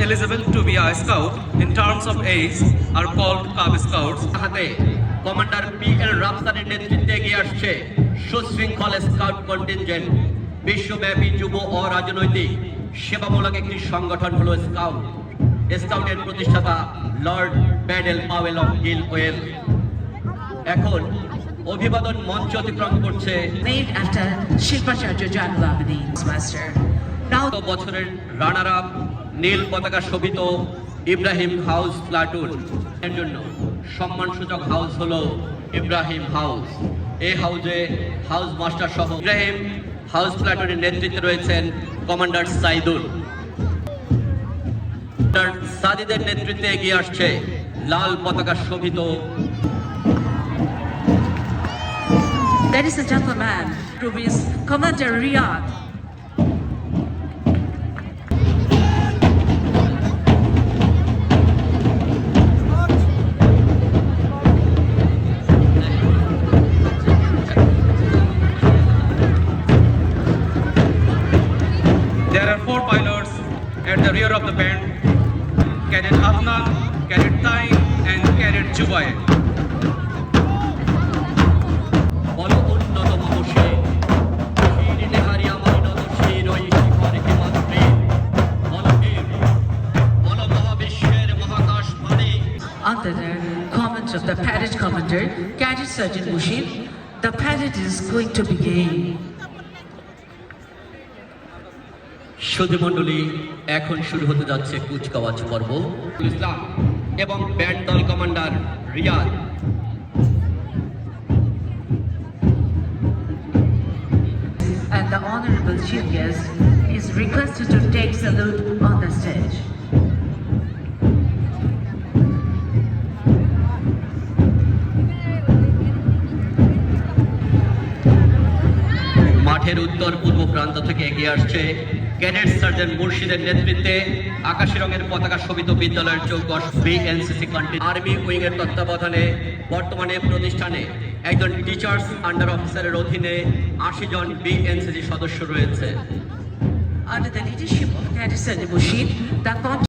eligible to be a scout in terms of age are called Cub Scouts. হাতে commander PL রাফসানের নেতৃত্বে এগিয়ে আসছে সুশৃঙ্খল স্কাউট কন্টিনজেন্ট। বিশ্বব্যাপী যুব ও রাজনৈতিক সেবামূলক একটি সংগঠন হলো স্কাউট। স্কাউটের প্রতিষ্ঠাতা লর্ড ব্যাডেল পাওয়েল অফ গিলওয়েল এখন অভিবাদন মঞ্চ অতিক্রম করছে। Named after Shilpacharya Janulabadi's master. Now গত বছরের রানার আপ নীল পতাকা শোভিত ইব্রাহিম হাউস প্লাটুন এর জন্য সম্মানসূচক হাউস হলো ইব্রাহিম হাউস। এই হাউসে হাউস মাস্টার সহ ইব্রাহিম হাউস প্লাটুনের নেতৃত্বে রয়েছেন কমান্ডার সাইদুল। সাদিদের নেতৃত্বে এগিয়ে আসছে লাল পতাকা শোভিত। ladies and gentlemen, Ruby's Commander Riyadh. There are 4 pilots at the rear of the band: Cadet Adnan, Cadet Taim, and Cadet Jubai. বলো উন্নতম বসে শিরিনে হারি আমার নদশীর ওই শিখরে হিমাদ্রি বলো বীর বলো মহাবিশ্বের মহাকাশ পানে। Under the command of the parade commander, Cadet Sergeant Mushib, the parade is going to begin. সুধী মণ্ডলী, এখন শুরু হতে যাচ্ছে কুচকাওয়াজ পর্ব। ইসলাম এবং ব্যান্ড দল commander Riyad And the honorable chief guest is requested to take salute on the stage. মাঠের উত্তর পূর্ব প্রান্ত থেকে এগিয়ে আসছে ক্যাডেট সার্জেন্ট মুর্শিদের নেতৃত্বে আকাশী রঙের পতাকা শোভিত বিদ্যালয়ের চৌকস বিএনসিসি আর্মি উইং এর তত্ত্বাবধানে বর্তমানে প্রতিষ্ঠানে একজন টিচার্স আন্ডার অফিসারের অধীনে 80 জন বিএনসিসি সদস্য রয়েছে। Under the leadership of Cadet Sergeant Mushib, the